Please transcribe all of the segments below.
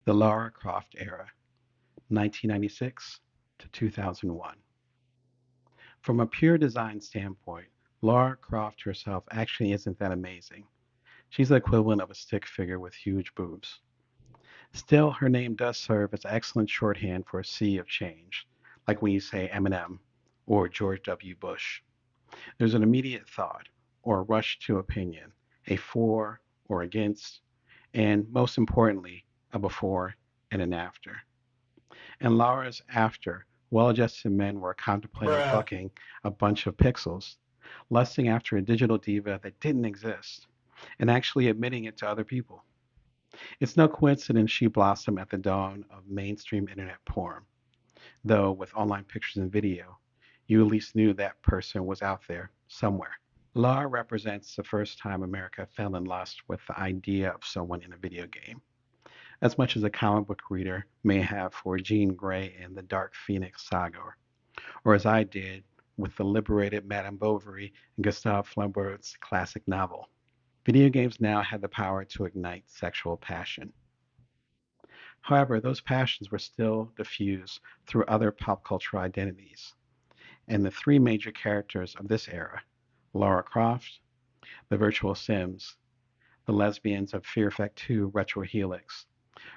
The Lara Croft Era, 1996 to 2001. From a pure design standpoint, Lara Croft herself actually isn't that amazing. She's the equivalent of a stick figure with huge boobs. Still, her name does serve as excellent shorthand for a sea of change, like when you say Eminem or George W. Bush. There's an immediate thought, or a rush to opinion, a for or against, and most importantly, a before and an after. And Laura's after, well adjusted men were contemplating Bruh. fucking a bunch of pixels, lusting after a digital diva that didn't exist, and actually admitting it to other people. It's no coincidence she blossomed at the dawn of mainstream internet porn, though with online pictures and video, you at least knew that person was out there somewhere. Laura represents the first time America fell in lust with the idea of someone in a video game, as much as a comic book reader may have for Jean Grey in the Dark Phoenix saga, or as I did with the liberated Madame Bovary in Gustave Flambeau's classic novel. Video games now had the power to ignite sexual passion. However, those passions were still diffused through other pop cultural identities, and the three major characters of this era, Lara Croft, the virtual Sims, the lesbians of Fear Effect 2 Retro Helix,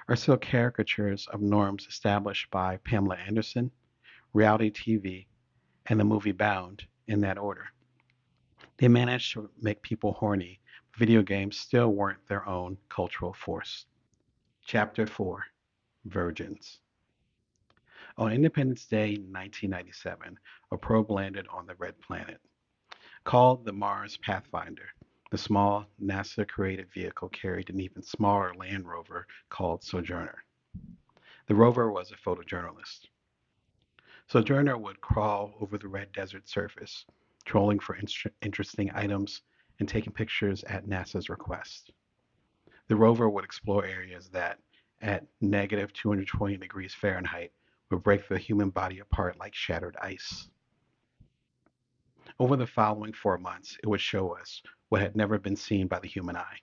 are still caricatures of norms established by Pamela Anderson, reality TV, and the movie Bound in that order. They managed to make people horny, but video games still weren't their own cultural force. Chapter 4: Virgins. On Independence Day 1997, a probe landed on the Red Planet. Called the Mars Pathfinder, the small NASA-created vehicle carried an even smaller Land Rover called Sojourner. The rover was a photojournalist. Sojourner would crawl over the red desert surface, trolling for interesting items and taking pictures at NASA's request. The rover would explore areas that, at negative 220 degrees Fahrenheit, would break the human body apart like shattered ice. Over the following 4 months, it would show us what had never been seen by the human eye.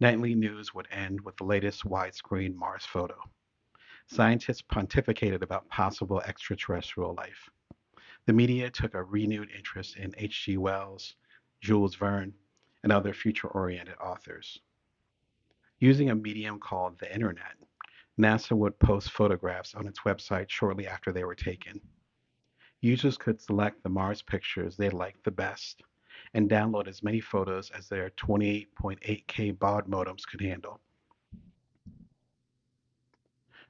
Nightly news would end with the latest widescreen Mars photo. Scientists pontificated about possible extraterrestrial life. The media took a renewed interest in H.G. Wells, Jules Verne, and other future oriented authors. Using a medium called the Internet, NASA would post photographs on its website shortly after they were taken. Users could select the Mars pictures they liked the best and download as many photos as their 28.8K baud modems could handle.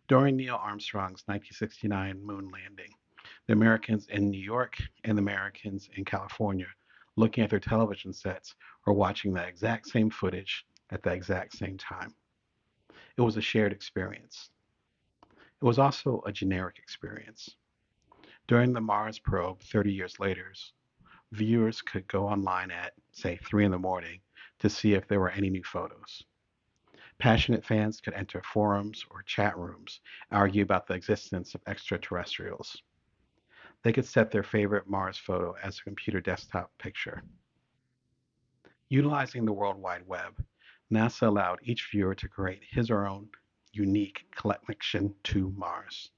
During Neil Armstrong's 1969 moon landing, the Americans in New York and the Americans in California, looking at their television sets, were watching the exact same footage at the exact same time. It was a shared experience. It was also a generic experience. During the Mars probe 30 years later, viewers could go online at, say, 3 in the morning to see if there were any new photos. Passionate fans could enter forums or chat rooms, argue about the existence of extraterrestrials. They could set their favorite Mars photo as a computer desktop picture. Utilizing the World Wide Web, NASA allowed each viewer to create his or her own unique connection to Mars.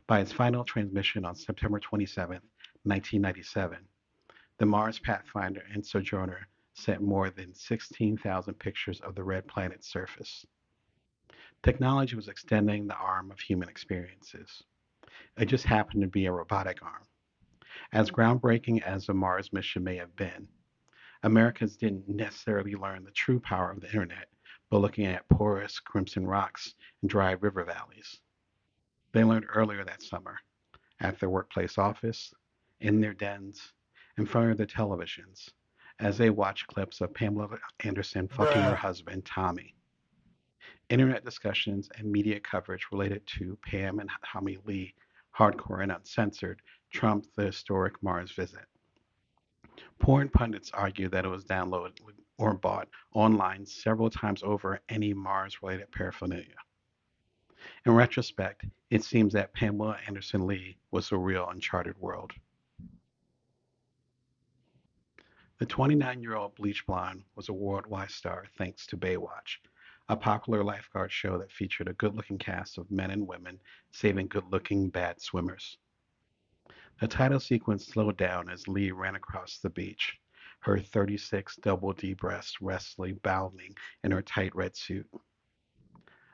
By its final transmission on September 27, 1997, the Mars Pathfinder and Sojourner sent more than 16,000 pictures of the red planet's surface. Technology was extending the arm of human experiences. It just happened to be a robotic arm. As groundbreaking as the Mars mission may have been, Americans didn't necessarily learn the true power of the internet by looking at porous crimson rocks and dry river valleys. They learned earlier that summer, at their workplace office, in their dens, in front of their televisions, as they watched clips of Pamela Anderson fucking her Bruh. husband, Tommy. Internet discussions and media coverage related to Pam and Tommy Lee, hardcore and uncensored, trumped the historic Mars visit. Porn pundits argue that it was downloaded or bought online several times over any Mars related paraphernalia. In retrospect, it seems that Pamela Anderson Lee was the real uncharted world. The 29-year-old bleach blonde was a worldwide star thanks to Baywatch, a popular lifeguard show that featured a good-looking cast of men and women saving good-looking bad swimmers. The title sequence slowed down as Lee ran across the beach, her 36 double D breasts restfully ballooning in her tight red suit.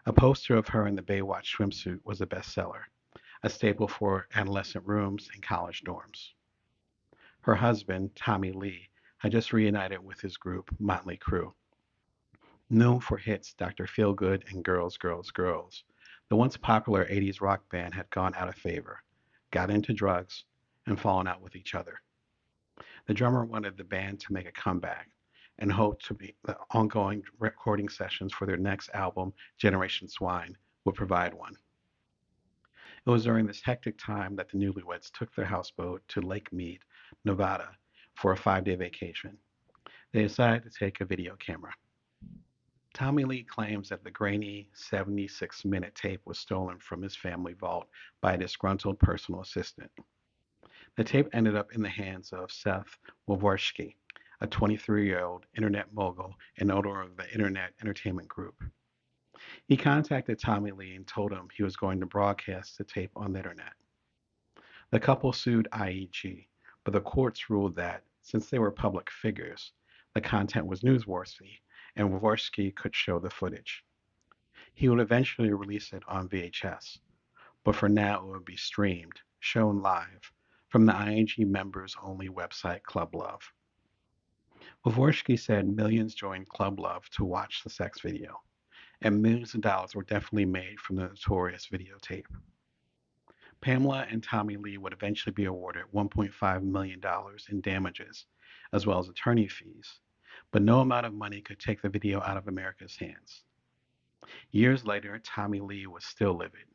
A poster of her in the Baywatch swimsuit was a bestseller, a staple for adolescent rooms and college dorms. Her husband, Tommy Lee, had just reunited with his group, Motley Crue. Known for hits Dr. Feelgood and Girls, Girls, Girls, the once popular 80s rock band had gone out of favor, got into drugs, and fallen out with each other. The drummer wanted the band to make a comeback and hoped to be the ongoing recording sessions for their next album, Generation Swine, would provide one. It was during this hectic time that the newlyweds took their houseboat to Lake Mead, Nevada, for a 5-day vacation. They decided to take a video camera. Tommy Lee claims that the grainy 76-minute tape was stolen from his family vault by a disgruntled personal assistant. The tape ended up in the hands of Seth Wavorsky, a 23-year-old internet mogul and owner of the Internet Entertainment Group. He contacted Tommy Lee and told him he was going to broadcast the tape on the internet. The couple sued IEG, but the courts ruled that, since they were public figures, the content was newsworthy and Wavorsky could show the footage. He would eventually release it on VHS, but for now it would be streamed, shown live, from the IEG members-only website Club Love. Wavorsky said millions joined Club Love to watch the sex video, and millions of dollars were definitely made from the notorious videotape. Pamela and Tommy Lee would eventually be awarded $1.5 million in damages, as well as attorney fees, but no amount of money could take the video out of America's hands. Years later, Tommy Lee was still livid.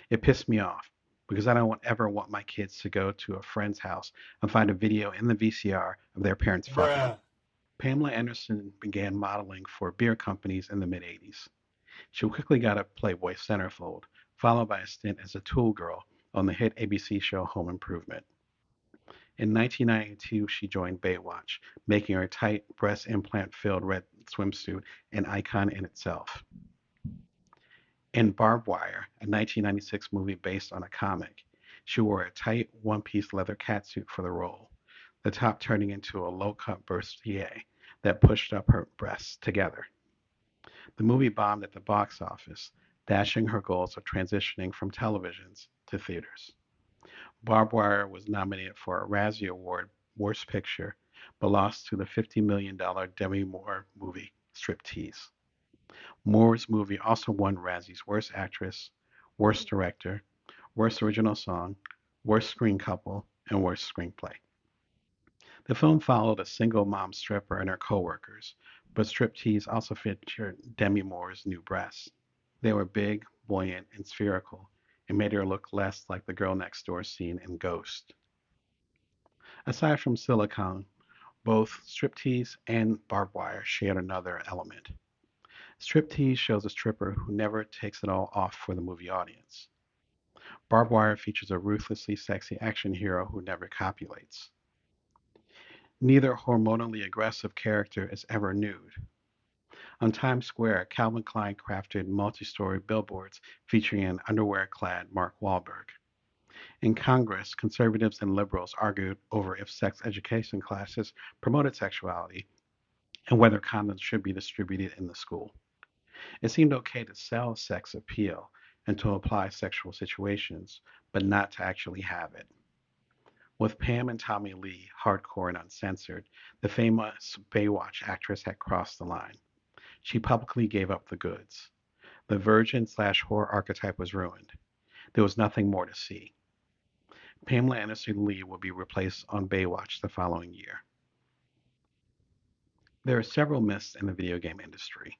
It pissed me off because I don't ever want my kids to go to a friend's house and find a video in the VCR of their parents fucking. Pamela Anderson began modeling for beer companies in the mid-80s. She quickly got a Playboy centerfold, followed by a stint as a tool girl on the hit ABC show Home Improvement. In 1992, she joined Baywatch, making her tight, breast implant-filled red swimsuit an icon in itself. In Barbed Wire, a 1996 movie based on a comic, she wore a tight one-piece leather catsuit for the role, the top turning into a low-cut bustier that pushed up her breasts together. The movie bombed at the box office, dashing her goals of transitioning from televisions to theaters. Barbed Wire was nominated for a Razzie Award Worst Picture, but lost to the $50 million Demi Moore movie Striptease. Moore's movie also won Razzie's Worst Actress, Worst Director, Worst Original Song, Worst Screen Couple, and Worst Screenplay. The film followed a single mom stripper and her co-workers, but Striptease also featured Demi Moore's new breasts. They were big, buoyant, and spherical, and made her look less like the girl next door scene in Ghost. Aside from silicone, both Striptease and Barbed Wire shared another element. Striptease shows a stripper who never takes it all off for the movie audience. Barbed Wire features a ruthlessly sexy action hero who never copulates. Neither hormonally aggressive character is ever nude. On Times Square, Calvin Klein crafted multi-story billboards featuring an underwear-clad Mark Wahlberg. In Congress, conservatives and liberals argued over if sex education classes promoted sexuality and whether condoms should be distributed in the school. It seemed okay to sell sex appeal and to apply sexual situations, but not to actually have it. With Pam and Tommy Lee, hardcore and uncensored, the famous Baywatch actress had crossed the line. She publicly gave up the goods. The virgin/whore archetype was ruined. There was nothing more to see. Pamela Anderson Lee would be replaced on Baywatch the following year. There are several myths in the video game industry.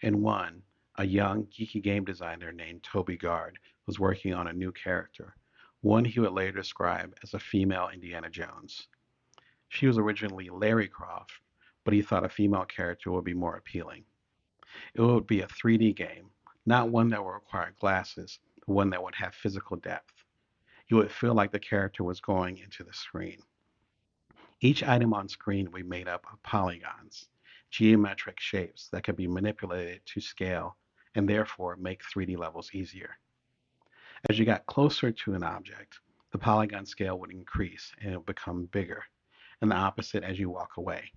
In one, a young, geeky game designer named Toby Gard was working on a new character, one he would later describe as a female Indiana Jones. She was originally Lara Croft, but he thought a female character would be more appealing. It would be a 3D game, not one that would require glasses, but one that would have physical depth. You would feel like the character was going into the screen. Each item on screen would be made up of polygons, geometric shapes that could be manipulated to scale and therefore make 3D levels easier. As you got closer to an object, the polygon scale would increase and it would become bigger, and the opposite as you walk away.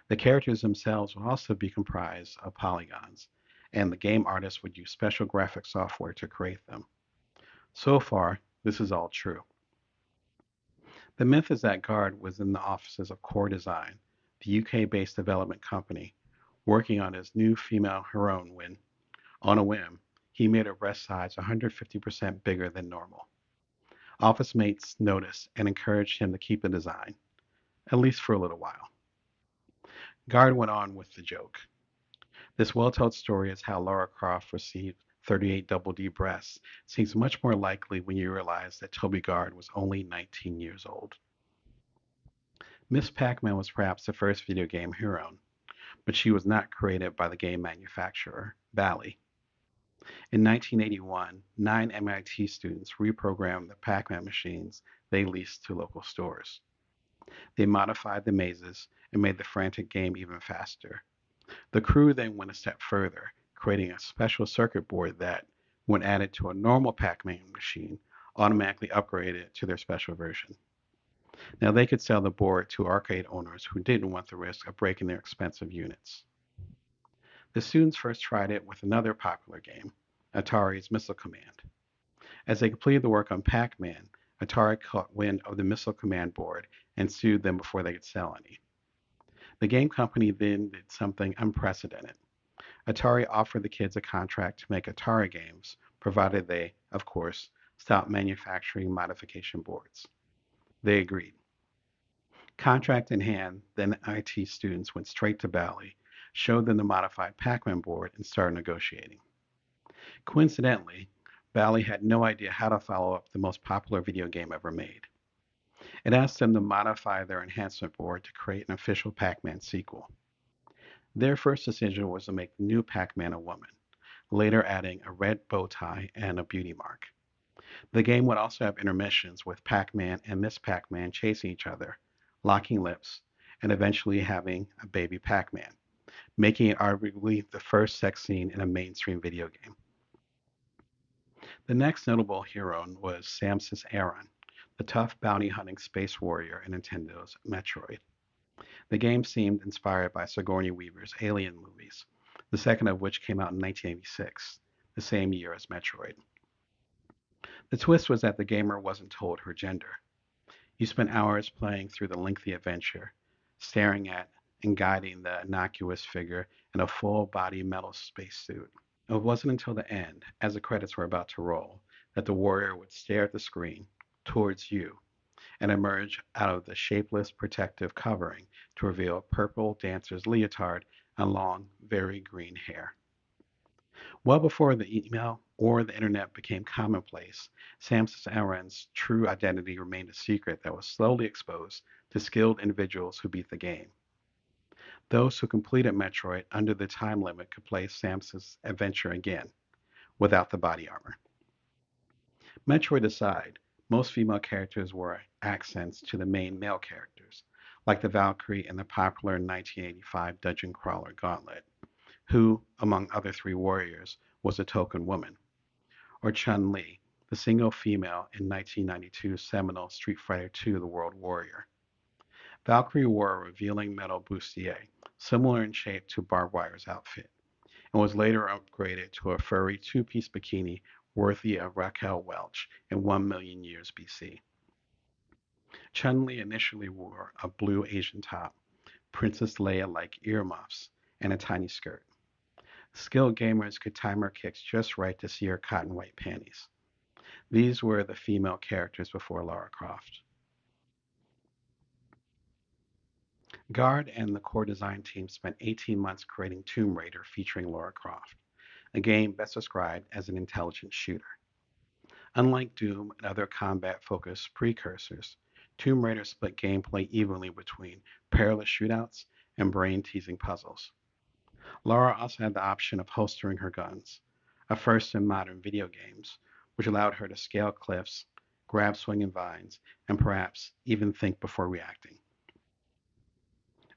The characters themselves would also be comprised of polygons, and the game artists would use special graphic software to create them. So far, this is all true. The myth is that Guard was in the offices of Core Design, the UK-based development company, working on his new female heroine when, on a whim, he made her breast size 150% bigger than normal. Office mates noticed and encouraged him to keep the design, at least for a little while. Guard went on with the joke. This well-told story is how Lara Croft received 38 double D breasts seems much more likely when you realize that Toby Gard was only 19 years old. Miss Pac-Man was perhaps the first video game heroine, but she was not created by the game manufacturer, Bally. In 1981, 9 MIT students reprogrammed the Pac-Man machines they leased to local stores. They modified the mazes and made the frantic game even faster. The crew then went a step further, creating a special circuit board that, when added to a normal Pac-Man machine, automatically upgraded it to their special version. Now they could sell the board to arcade owners who didn't want the risk of breaking their expensive units. The students first tried it with another popular game, Atari's Missile Command. As they completed the work on Pac-Man, Atari caught wind of the Missile Command board and sued them before they could sell any. The game company then did something unprecedented. Atari offered the kids a contract to make Atari games, provided they, of course, stopped manufacturing modification boards. They agreed. Contract in hand, then IT students went straight to Bally, showed them the modified Pac-Man board, and started negotiating. Coincidentally, Bally had no idea how to follow up the most popular video game ever made. It asked them to modify their enhancement board to create an official Pac-Man sequel. Their first decision was to make the new Pac-Man a woman, later adding a red bow tie and a beauty mark. The game would also have intermissions with Pac-Man and Miss Pac-Man chasing each other, locking lips, and eventually having a baby Pac-Man, making it arguably the first sex scene in a mainstream video game. The next notable heroine was Samus Aran, the tough bounty hunting space warrior in Nintendo's Metroid. The game seemed inspired by Sigourney Weaver's Alien movies, the second of which came out in 1986, the same year as Metroid. The twist was that the gamer wasn't told her gender. You spent hours playing through the lengthy adventure, staring at and guiding the innocuous figure in a full-body metal spacesuit. It wasn't until the end, as the credits were about to roll, that the warrior would stare at the screen, towards you, and emerge out of the shapeless protective covering to reveal a purple dancer's leotard and long, very green hair. Well before the email or the internet became commonplace, Samus Aran's true identity remained a secret that was slowly exposed to skilled individuals who beat the game. Those who completed Metroid under the time limit could play Samus's adventure again, without the body armor. Metroid aside, most female characters were accents to the main male characters, like the Valkyrie in the popular 1985 dungeon crawler Gauntlet, who, among other 3 warriors, was a token woman, or Chun-Li, the single female in 1992's seminal Street Fighter II The World Warrior. Valkyrie wore a revealing metal bustier, similar in shape to Barbed Wire's outfit, and was later upgraded to a furry 2-piece bikini worthy of Raquel Welch in 1 million years BC. Chun-Li initially wore a blue Asian top, Princess Leia-like earmuffs, and a tiny skirt. Skilled gamers could time her kicks just right to see her cotton white panties. These were the female characters before Lara Croft. Guard and the core design team spent 18 months creating Tomb Raider featuring Lara Croft, a game best described as an intelligent shooter. Unlike Doom and other combat-focused precursors, Tomb Raider split gameplay evenly between perilous shootouts and brain-teasing puzzles. Lara also had the option of holstering her guns, a first in modern video games, which allowed her to scale cliffs, grab swinging vines, and perhaps even think before reacting.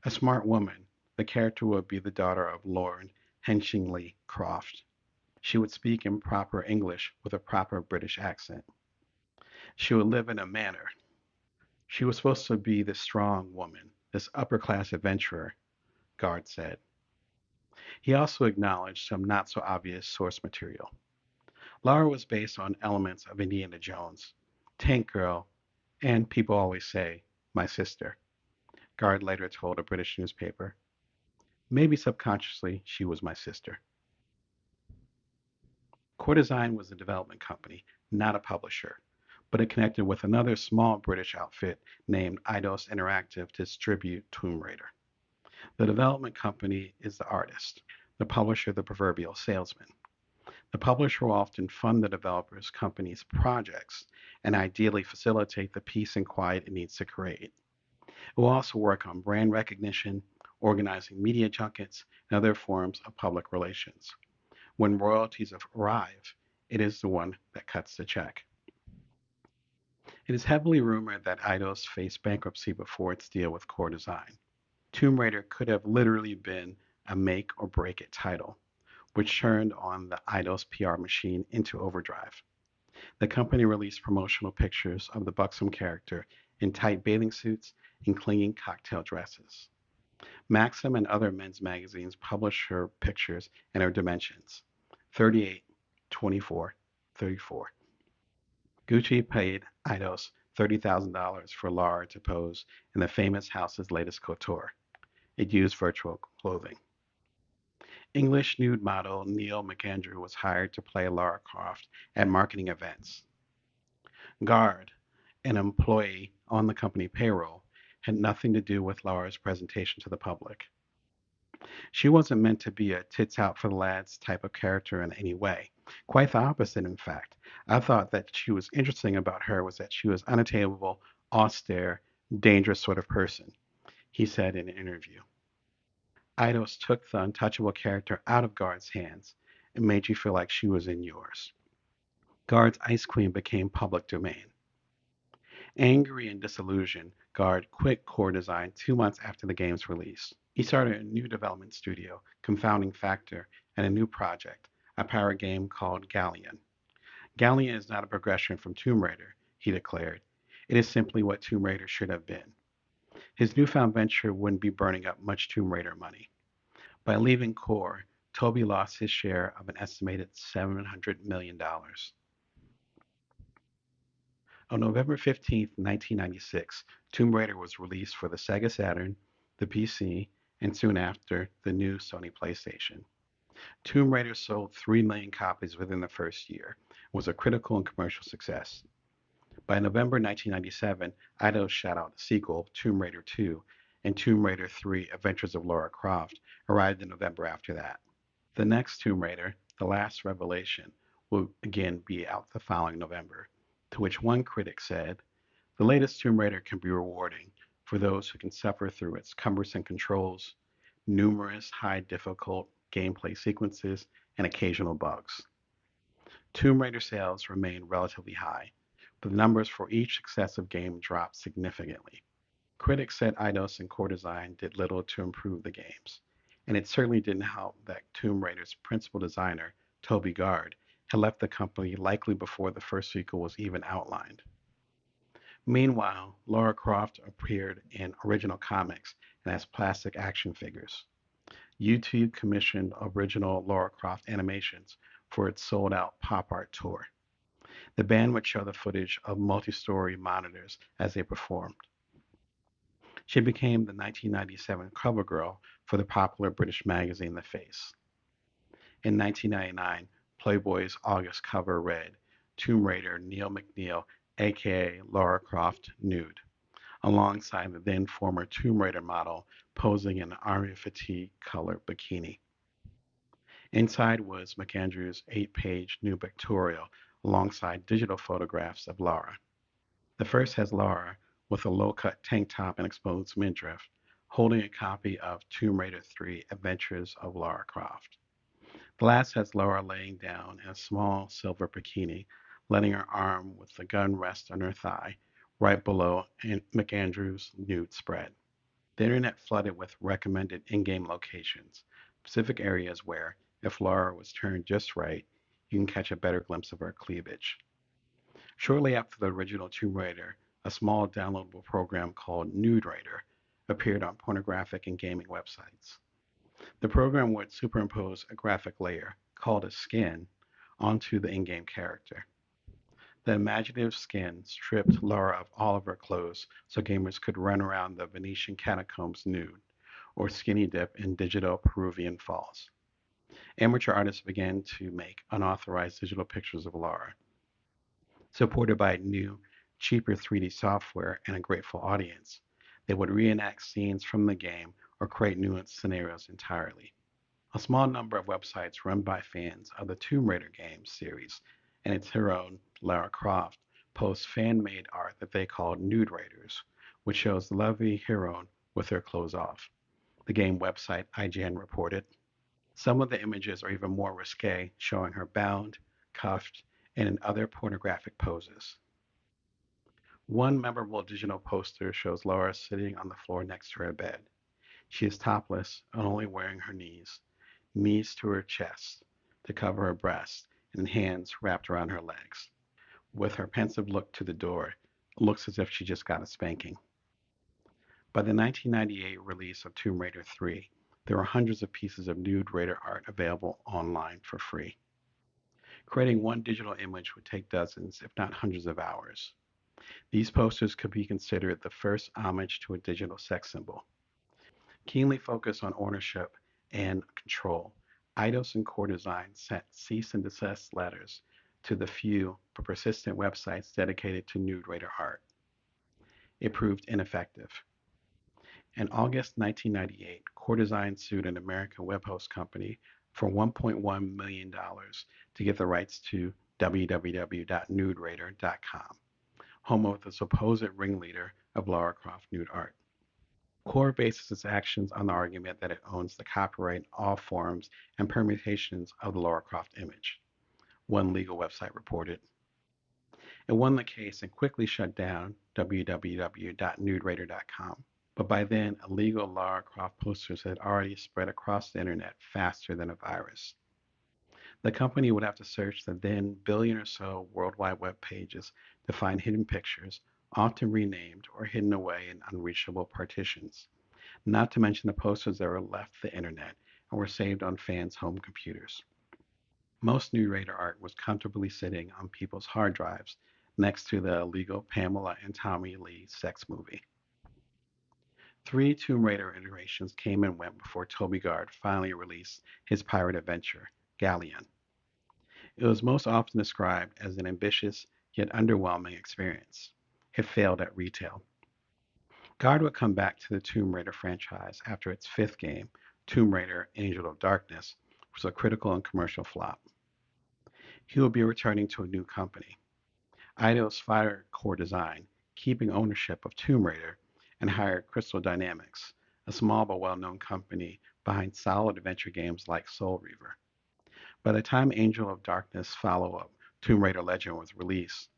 A smart woman, The character would be the daughter of Lord Henchingley Croft. She would speak in proper English with a proper British accent. She would live in a manor. She was supposed to be this strong woman, this upper class adventurer, Guard said. He also acknowledged some not so obvious source material. Lara was based on elements of Indiana Jones, Tank Girl, and People Always Say, My Sister. Guard later told a British newspaper. Maybe subconsciously, she was my sister. Core Design was a development company, not a publisher, but it connected with another small British outfit named Eidos Interactive to distribute Tomb Raider. The development company is the artist, the publisher the proverbial salesman. The publisher will often fund the developer's company's projects and ideally facilitate the peace and quiet it needs to create. It will also work on brand recognition, organizing media junkets, and other forms of public relations. When royalties arrive, it is the one that cuts the check. It is heavily rumored that Eidos faced bankruptcy before its deal with Core Design. Tomb Raider could have literally been a make or break it title, which turned on the Eidos PR machine into overdrive. The company released promotional pictures of the buxom character in tight bathing suits and clinging cocktail dresses. Maxim and other men's magazines published her pictures and her dimensions 38, 24, 34. Gucci paid Eidos $30,000 for Lara to pose in the famous house's latest couture. It used virtual clothing. English nude model Neil McAndrew was hired to play Lara Croft at marketing events. Guard, an employee on the company payroll, had nothing to do with Lara's presentation to the public. She wasn't meant to be a tits out for the lads type of character in any way. Quite the opposite, in fact. I thought that she was interesting about her was that she was unattainable, austere, dangerous sort of person, he said in an interview. Eidos took the untouchable character out of Guard's hands and made you feel like she was in yours. Guard's ice cream became public domain. Angry and disillusioned, Guard quit Core Design 2 months after the game's release. He started a new development studio, Confounding Factor, and a new project, a power game called Galleon. Galleon is not a progression from Tomb Raider, he declared. It is simply what Tomb Raider should have been. His newfound venture wouldn't be burning up much Tomb Raider money. By leaving Core, Toby lost his share of an estimated $700 million. On November 15, 1996, Tomb Raider was released for the Sega Saturn, the PC, and soon after, the new Sony PlayStation. Tomb Raider sold 3 million copies within the first year, and was a critical and commercial success. By November 1997, Eidos shot out a sequel, Tomb Raider 2, and Tomb Raider 3 Adventures of Lara Croft arrived in November after that. The next Tomb Raider, The Last Revelation, will again be out the following November, to which one critic said, the latest Tomb Raider can be rewarding for those who can suffer through its cumbersome controls, numerous high difficult gameplay sequences, and occasional bugs. Tomb Raider sales remained relatively high, but the numbers for each successive game dropped significantly. Critics said Eidos and Core Design did little to improve the games, and it certainly didn't help that Tomb Raider's principal designer, Toby Gard, had left the company likely before the first sequel was even outlined. Meanwhile, Lara Croft appeared in original comics and as plastic action figures. YouTube commissioned original Lara Croft animations for its sold-out pop art tour. The band would show the footage of multi-story monitors as they performed. She became the 1997 cover girl for the popular British magazine The Face. In 1999, Playboy's August cover read, Tomb Raider Neil McNeil, aka Lara Croft Nude, alongside the then former Tomb Raider model posing in an army fatigue colored bikini. Inside was McAndrew's 8-page new pictorial alongside digital photographs of Lara. The first has Lara with a low-cut tank top and exposed midriff, holding a copy of Tomb Raider 3 Adventures of Lara Croft. The last has Lara laying down in a small silver bikini, letting her arm with the gun rest on her thigh, right below McAndrew's nude spread. The internet flooded with recommended in-game locations, specific areas where, if Lara was turned just right, you can catch a better glimpse of her cleavage. Shortly after the original Tomb Raider, a small downloadable program called Nude Raider appeared on pornographic and gaming websites. The program would superimpose a graphic layer, called a skin, onto the in-game character. The imaginative skin stripped Lara of all of her clothes so gamers could run around the Venetian catacombs nude, or skinny dip in digital Peruvian falls. Amateur artists began to make unauthorized digital pictures of Lara. Supported by new, cheaper 3D software and a grateful audience, they would reenact scenes from the game or create new scenarios entirely. A small number of websites run by fans of the Tomb Raider game series and its hero, Lara Croft, post fan-made art that they called Nude Raiders, which shows the lovely heroine with her clothes off. The game website IGN reported. Some of the images are even more risque, showing her bound, cuffed, and in other pornographic poses. One memorable digital poster shows Laura sitting on the floor next to her bed. She is topless and only wearing her knees to her chest to cover her breasts, and hands wrapped around her legs. With her pensive look to the door, it looks as if she just got a spanking. By the 1998 release of Tomb Raider 3, there were hundreds of pieces of Nude Raider art available online for free. Creating one digital image would take dozens, if not hundreds of hours. These posters could be considered the first homage to a digital sex symbol. Keenly focused on ownership and control, Eidos and Core Design sent cease and desist letters to the few but persistent websites dedicated to Nude Raider art. It proved ineffective. In August 1998, Core Design sued an American web host company for $1.1 million to get the rights to www.nuderaider.com, home of the supposed ringleader of Lara Croft nude art. Core bases its actions on the argument that it owns the copyright in all forms and permutations of the Lara Croft image, one legal website reported. It won the case and quickly shut down www.nuderaider.com. But by then, illegal Lara Croft posters had already spread across the internet faster than a virus. The company would have to search the then billion or so World Wide Web pages to find hidden pictures, often renamed or hidden away in unreachable partitions, not to mention the posters that were left the internet and were saved on fans' home computers. Most Nude Raider art was comfortably sitting on people's hard drives next to the illegal Pamela and Tommy Lee sex movie. 3 Tomb Raider iterations came and went before Toby Gard finally released his pirate adventure, Galleon. It was most often described as an ambitious yet underwhelming experience. It failed at retail. Gard would come back to the Tomb Raider franchise after its fifth game, Tomb Raider Angel of Darkness, was a critical and commercial flop. He would be returning to a new company. Eidos fired Core Design, keeping ownership of Tomb Raider, and hired Crystal Dynamics, a small but well-known company behind solid adventure games like Soul Reaver. By the time Angel of Darkness follow-up, Tomb Raider Legend, was released,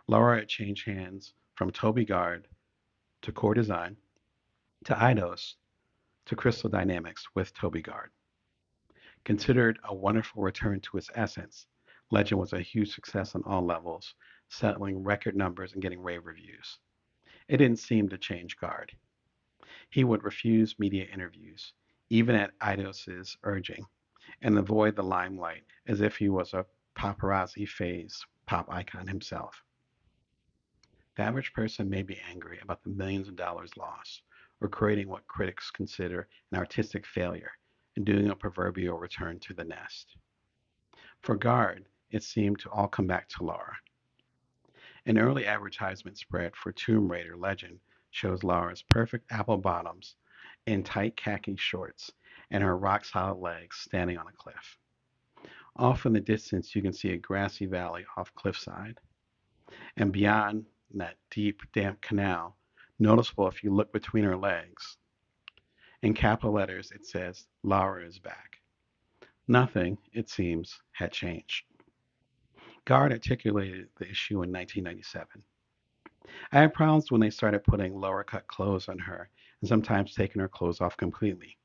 Lara had changed hands from Toby Gard to Core Design to Eidos to Crystal Dynamics with Toby Gard. Considered a wonderful return to its essence, Legend was a huge success on all levels, selling record numbers and getting rave reviews. It didn't seem to change Gard. He would refuse media interviews, even at Eidos' urging, and avoid the limelight as if he was a paparazzi phase pop icon himself. The average person may be angry about the millions of dollars lost, or creating what critics consider an artistic failure and doing a proverbial return to the nest. For Gard, it seemed to all come back to Lara. An early advertisement spread for Tomb Raider Legend shows Lara's perfect apple bottoms in tight khaki shorts and her rock-solid legs standing on a cliff. Off in the distance, you can see a grassy valley off cliffside, and beyond that deep, damp canal, noticeable if you look between her legs. In capital letters, it says, "Lara is back." Nothing, it seems, had changed. Gard articulated the issue in 1997. "I had problems when they started putting lower cut clothes on her and sometimes taking her clothes off completely.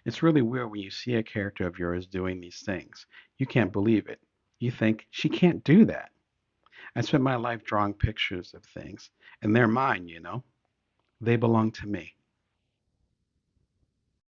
It's really weird when you see a character of yours doing these things. You can't believe it. You think, she can't do that. I spent my life drawing pictures of things, and they're mine, you know? They belong to me.